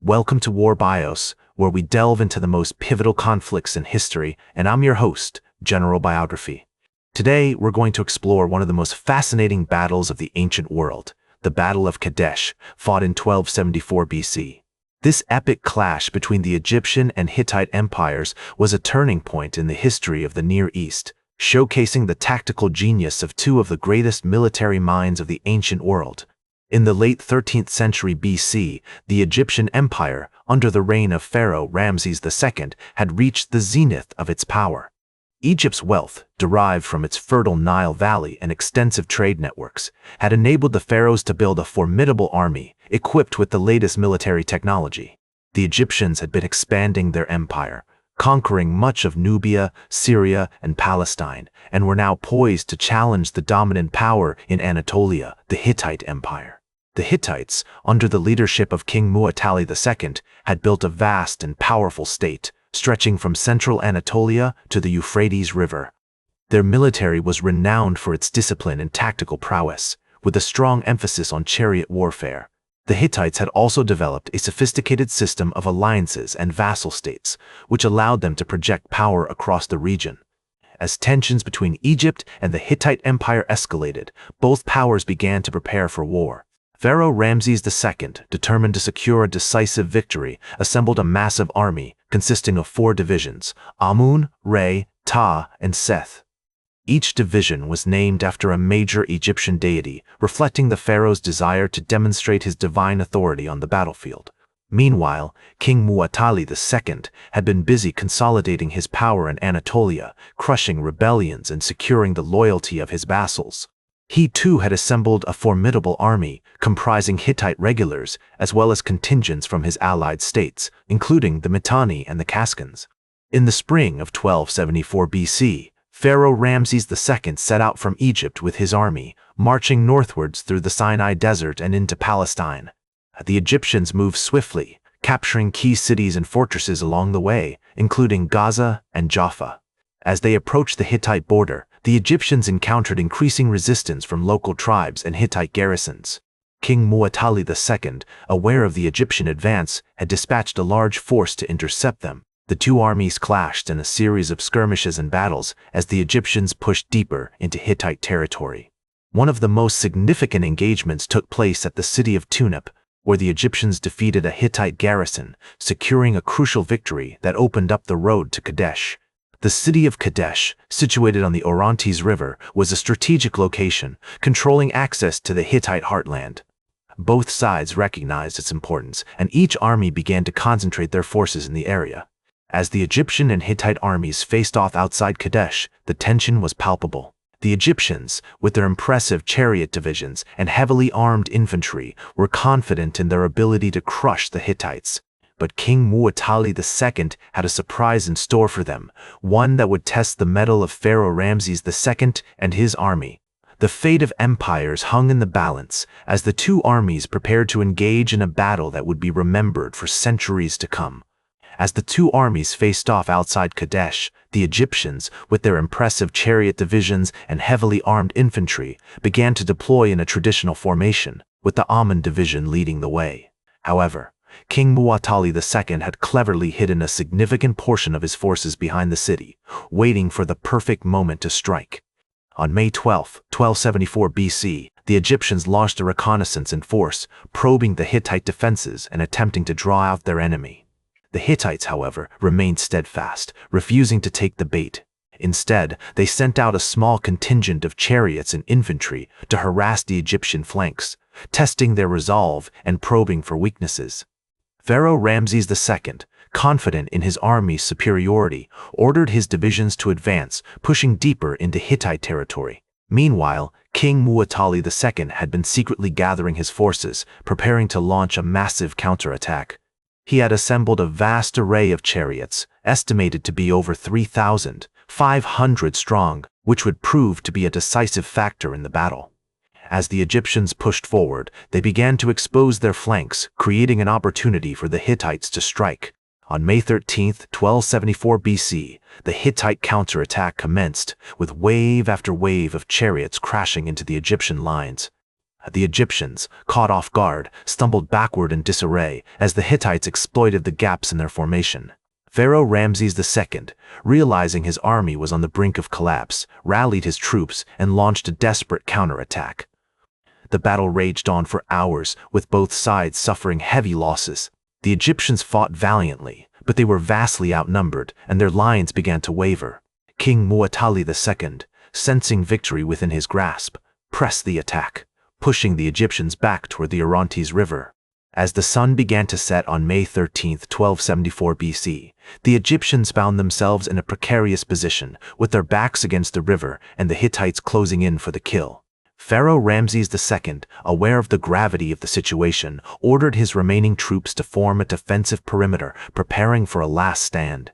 Welcome to War Bios, where we delve into the most pivotal conflicts in history, and I'm your host, General Biography. Today, we're going to explore one of the most fascinating battles of the ancient world, the Battle of Kadesh, fought in 1274 BC. This epic clash between the Egyptian and Hittite empires was a turning point in the history of the Near East, showcasing the tactical genius of two of the greatest military minds of the ancient world. In the late 13th century BC, the Egyptian Empire, under the reign of Pharaoh Ramses II, had reached the zenith of its power. Egypt's wealth, derived from its fertile Nile Valley and extensive trade networks, had enabled the pharaohs to build a formidable army equipped with the latest military technology. The Egyptians had been expanding their empire, conquering much of Nubia, Syria, and Palestine, and were now poised to challenge the dominant power in Anatolia, the Hittite Empire. The Hittites, under the leadership of King Muwatalli II, had built a vast and powerful state, stretching from central Anatolia to the Euphrates River. Their military was renowned for its discipline and tactical prowess, with a strong emphasis on chariot warfare. The Hittites had also developed a sophisticated system of alliances and vassal states, which allowed them to project power across the region. As tensions between Egypt and the Hittite Empire escalated, both powers began to prepare for war. Pharaoh Ramses II, determined to secure a decisive victory, assembled a massive army consisting of 4 divisions: Amun, Re, Ta, and Seth. Each division was named after a major Egyptian deity, reflecting the pharaoh's desire to demonstrate his divine authority on the battlefield. Meanwhile, King Muwatalli II had been busy consolidating his power in Anatolia, crushing rebellions and securing the loyalty of his vassals. He too had assembled a formidable army comprising Hittite regulars as well as contingents from his allied states, including the Mitanni and the Kaskans. In the spring of 1274 BC, Pharaoh Ramses II set out from Egypt with his army, marching northwards through the Sinai Desert and into Palestine. The Egyptians moved swiftly, capturing key cities and fortresses along the way, including Gaza and Jaffa. As they approached the Hittite border, the Egyptians encountered increasing resistance from local tribes and Hittite garrisons. King Muwatalli II, aware of the Egyptian advance, had dispatched a large force to intercept them. The two armies clashed in a series of skirmishes and battles as the Egyptians pushed deeper into Hittite territory. One of the most significant engagements took place at the city of Tunip, where the Egyptians defeated a Hittite garrison, securing a crucial victory that opened up the road to Kadesh. The city of Kadesh, situated on the Orontes River, was a strategic location, controlling access to the Hittite heartland. Both sides recognized its importance, and each army began to concentrate their forces in the area. As the Egyptian and Hittite armies faced off outside Kadesh, the tension was palpable. The Egyptians, with their impressive chariot divisions and heavily armed infantry, were confident in their ability to crush the Hittites. But King Muwatalli II had a surprise in store for them, one that would test the mettle of Pharaoh Ramses II and his army. The fate of empires hung in the balance as the two armies prepared to engage in a battle that would be remembered for centuries to come. As the two armies faced off outside Kadesh, the Egyptians, with their impressive chariot divisions and heavily armed infantry, began to deploy in a traditional formation, with the Amun division leading the way. However, King Muwatalli II had cleverly hidden a significant portion of his forces behind the city, waiting for the perfect moment to strike. On May 12, 1274 BC, the Egyptians launched a reconnaissance in force, probing the Hittite defenses and attempting to draw out their enemy. The Hittites, however, remained steadfast, refusing to take the bait. Instead, they sent out a small contingent of chariots and infantry to harass the Egyptian flanks, testing their resolve and probing for weaknesses. Pharaoh Ramses II, confident in his army's superiority, ordered his divisions to advance, pushing deeper into Hittite territory. Meanwhile, King Muwatalli II had been secretly gathering his forces, preparing to launch a massive counterattack. He had assembled a vast array of chariots, estimated to be over 3,500 strong, which would prove to be a decisive factor in the battle. As the Egyptians pushed forward, they began to expose their flanks, creating an opportunity for the Hittites to strike. On May 13, 1274 BC, the Hittite counterattack commenced, with wave after wave of chariots crashing into the Egyptian lines. The Egyptians, caught off guard, stumbled backward in disarray as the Hittites exploited the gaps in their formation. Pharaoh Ramses II, realizing his army was on the brink of collapse, rallied his troops and launched a desperate counterattack. The battle raged on for hours, with both sides suffering heavy losses. The Egyptians fought valiantly, but they were vastly outnumbered, and their lines began to waver. King Muwatalli II, sensing victory within his grasp, pressed the attack, pushing the Egyptians back toward the Orontes River. As the sun began to set on May 13, 1274 BC, the Egyptians found themselves in a precarious position, with their backs against the river and the Hittites closing in for the kill. Pharaoh Ramses II, aware of the gravity of the situation, ordered his remaining troops to form a defensive perimeter, preparing for a last stand.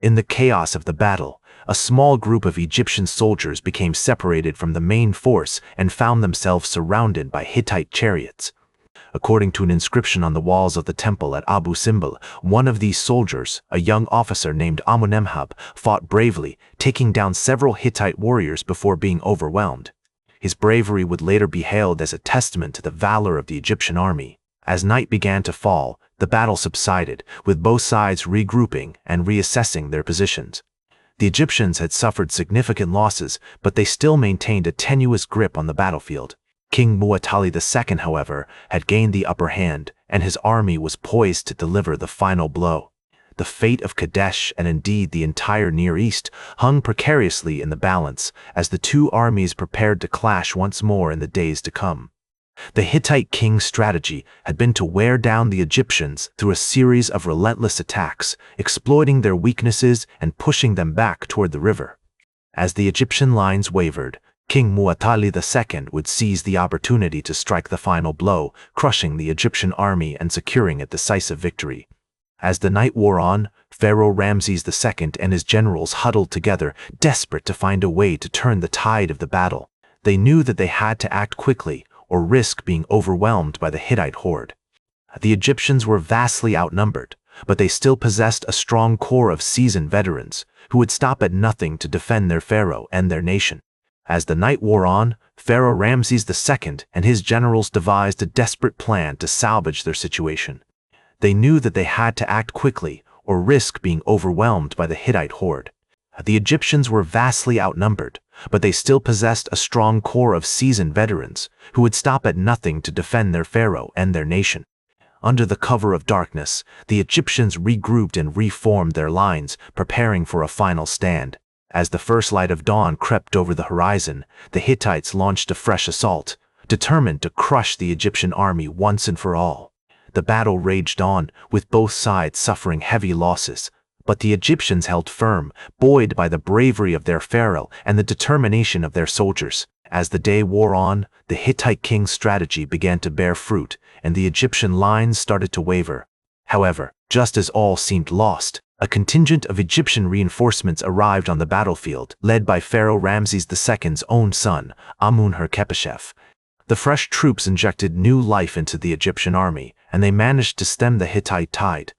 In the chaos of the battle, a small group of Egyptian soldiers became separated from the main force and found themselves surrounded by Hittite chariots. According to an inscription on the walls of the temple at Abu Simbel, one of these soldiers, a young officer named Amunemhab, fought bravely, taking down several Hittite warriors before being overwhelmed. His bravery would later be hailed as a testament to the valor of the Egyptian army. As night began to fall, the battle subsided, with both sides regrouping and reassessing their positions. The Egyptians had suffered significant losses, but they still maintained a tenuous grip on the battlefield. King Muwatalli II, however, had gained the upper hand, and his army was poised to deliver the final blow. The fate of Kadesh, and indeed the entire Near East, hung precariously in the balance as the two armies prepared to clash once more in the days to come. The Hittite king's strategy had been to wear down the Egyptians through a series of relentless attacks, exploiting their weaknesses and pushing them back toward the river. As the Egyptian lines wavered, King Muwatalli II would seize the opportunity to strike the final blow, crushing the Egyptian army and securing a decisive victory. As the night wore on, Pharaoh Ramses II and his generals huddled together, desperate to find a way to turn the tide of the battle. They knew that they had to act quickly or risk being overwhelmed by the Hittite horde. The Egyptians were vastly outnumbered, but they still possessed a strong core of seasoned veterans who would stop at nothing to defend their pharaoh and their nation. As the night wore on, Pharaoh Ramses II and his generals devised a desperate plan to salvage their situation. They knew that they had to act quickly or risk being overwhelmed by the Hittite horde. The Egyptians were vastly outnumbered, but they still possessed a strong core of seasoned veterans who would stop at nothing to defend their pharaoh and their nation. Under the cover of darkness, the Egyptians regrouped and reformed their lines, preparing for a final stand. As the first light of dawn crept over the horizon, the Hittites launched a fresh assault, determined to crush the Egyptian army once and for all. The battle raged on, with both sides suffering heavy losses, but the Egyptians held firm, buoyed by the bravery of their pharaoh and the determination of their soldiers. As the day wore on, the Hittite king's strategy began to bear fruit, and the Egyptian lines started to waver. However, just as all seemed lost, a contingent of Egyptian reinforcements arrived on the battlefield, led by Pharaoh Ramses II's own son, Amunemhab. The fresh troops injected new life into the Egyptian army, and they managed to stem the Hittite tide.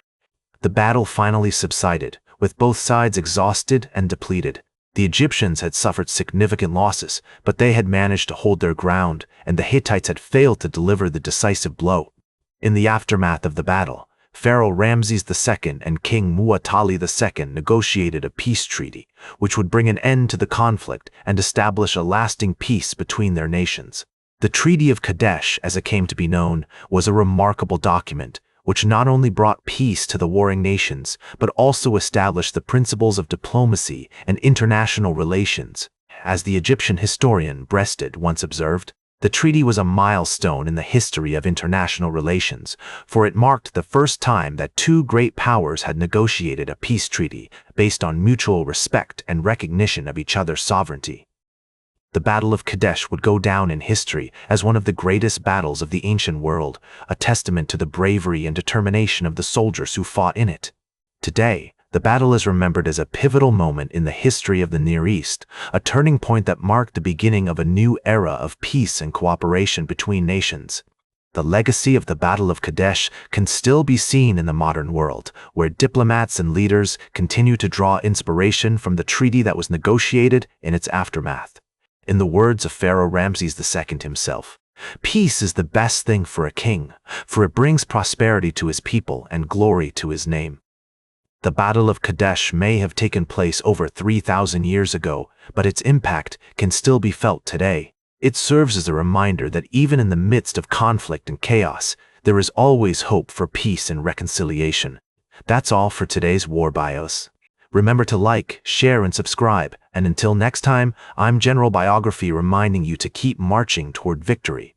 The battle finally subsided, with both sides exhausted and depleted. The Egyptians had suffered significant losses, but they had managed to hold their ground, and the Hittites had failed to deliver the decisive blow. In the aftermath of the battle, Pharaoh Ramses II and King Muwatalli II negotiated a peace treaty, which would bring an end to the conflict and establish a lasting peace between their nations. The Treaty of Kadesh, as it came to be known, was a remarkable document, which not only brought peace to the warring nations, but also established the principles of diplomacy and international relations. As the Egyptian historian Breasted once observed, the treaty was a milestone in the history of international relations, for it marked the first time that two great powers had negotiated a peace treaty based on mutual respect and recognition of each other's sovereignty. The Battle of Kadesh would go down in history as one of the greatest battles of the ancient world, a testament to the bravery and determination of the soldiers who fought in it. Today, the battle is remembered as a pivotal moment in the history of the Near East, a turning point that marked the beginning of a new era of peace and cooperation between nations. The legacy of the Battle of Kadesh can still be seen in the modern world, where diplomats and leaders continue to draw inspiration from the treaty that was negotiated in its aftermath. In the words of Pharaoh Ramses II himself, Peace is the best thing for a king, for it brings prosperity to his people and glory to his name. The Battle of Kadesh may have taken place over 3,000 years ago, but its impact can still be felt today. It serves as a reminder that even in the midst of conflict and chaos, there is always hope for peace and reconciliation. That's all for today's War Bios. Remember to like, share, and subscribe, and until next time, I'm General Biography reminding you to keep marching toward victory.